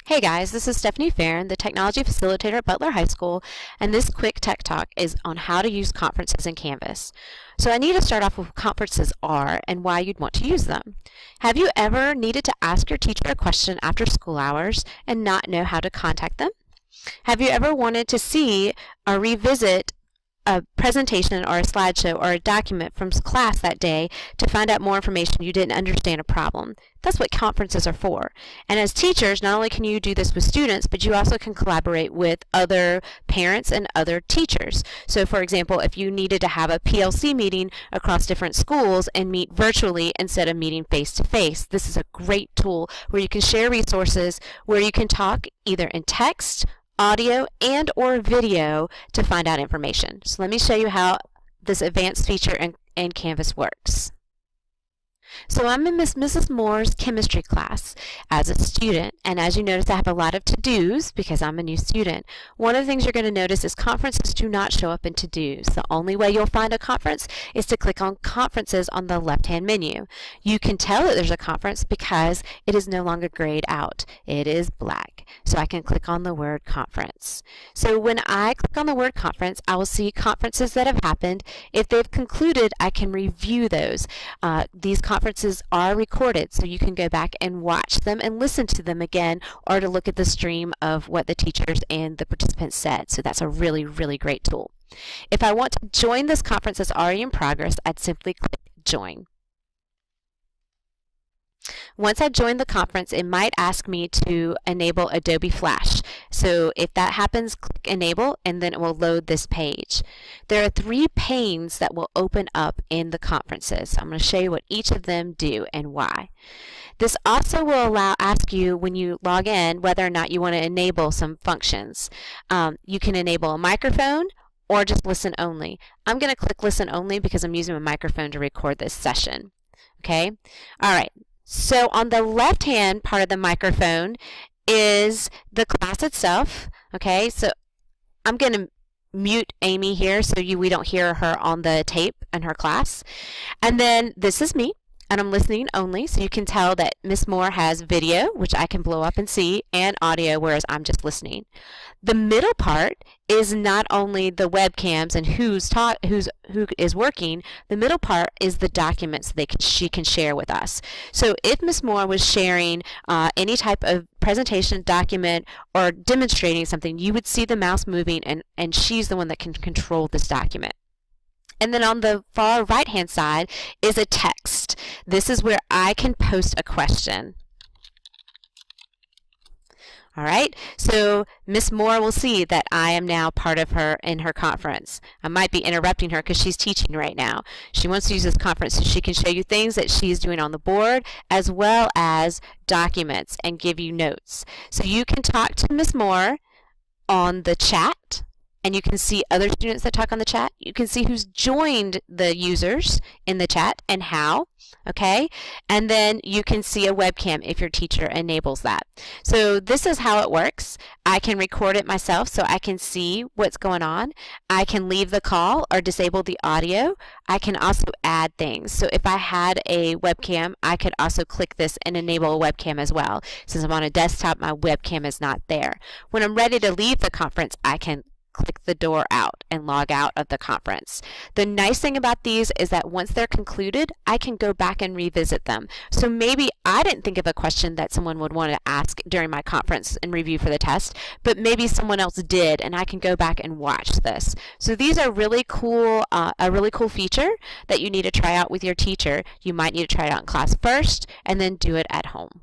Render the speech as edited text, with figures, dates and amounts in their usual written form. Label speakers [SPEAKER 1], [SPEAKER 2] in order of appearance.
[SPEAKER 1] Hey guys, this is Stephanie Farron, the Technology Facilitator at Butler High School, and this quick tech talk is on how to use conferences in Canvas. So I need to start off with what conferences are and why you'd want to use them. Have you ever needed to ask your teacher a question after school hours and not know how to contact them? Have you ever wanted to see or revisit a presentation or a slideshow or a document from class that day to find out more information you didn't understand a problem? That's what conferences are for. And as teachers, not only can you do this with students, but you also can collaborate with other parents and other teachers. So for example, if you needed to have a PLC meeting across different schools and meet virtually instead of meeting face to face, this is a great tool where you can share resources, where you can talk either in text, audio, and or video to find out information. So let me show you how this advanced feature in Canvas works. So I'm in Mrs. Moore's chemistry class as a student, and as you notice I have a lot of to-dos because I'm a new student. One of the things you're going to notice is conferences do not show up in to-dos. The only way you'll find a conference is to click on conferences on the left-hand menu. You can tell that there's a conference because it is no longer grayed out. It is black. So I can click on the word conference. So when I click on the word conference, I will see conferences that have happened. If they've concluded, I can review those. These conferences are recorded, so you can go back and watch them and listen to them again, or to look at the stream of what the teachers and the participants said. So that's a really, really great tool. If I want to join this conference that's already in progress, I'd simply click Join. Once I've joined the conference, it might ask me to enable Adobe Flash. So if that happens, click Enable, and then it will load this page. There are 3 panes that will open up in the conferences. I'm going to show you what each of them do and why. This also will ask you when you log in whether or not you want to enable some functions. You can enable a microphone or just listen only. I'm going to click listen only because I'm using a microphone to record this session. Okay? All right. So on the left-hand part of the microphone is the class itself. Okay, so I'm going to mute Amy here so we don't hear her on the tape in her class. And then this is me, and I'm listening only, so you can tell that Miss Moore has video, which I can blow up and see, and audio, whereas I'm just listening. The middle part is not only the webcams and who is working. The middle part is the documents she can share with us. So if Miss Moore was sharing any type of presentation, document, or demonstrating something, you would see the mouse moving, and she's the one that can control this document. And then on the far right-hand side is a text. This is where I can post a question. All right, so Miss Moore will see that I am now part of her in her conference. I might be interrupting her because she's teaching right now. She wants to use this conference so she can show you things that she's doing on the board as well as documents and give you notes. So you can talk to Miss Moore on the chat, and you can see other students that talk on the chat. You can see who's joined the users in the chat and how, okay? And then you can see a webcam if your teacher enables that. So this is how it works. I can record it myself so I can see what's going on. I can leave the call or disable the audio. I can also add things. So if I had a webcam, I could also click this and enable a webcam as well. Since I'm on a desktop, my webcam is not there. When I'm ready to leave the conference, I can click the door out and log out of the conference. The nice thing about these is that once they're concluded, I can go back and revisit them. So maybe I didn't think of a question that someone would want to ask during my conference and review for the test, but maybe someone else did, and I can go back and watch this. So these are really cool, a really cool feature that you need to try out with your teacher. You might need to try it out in class first and then do it at home.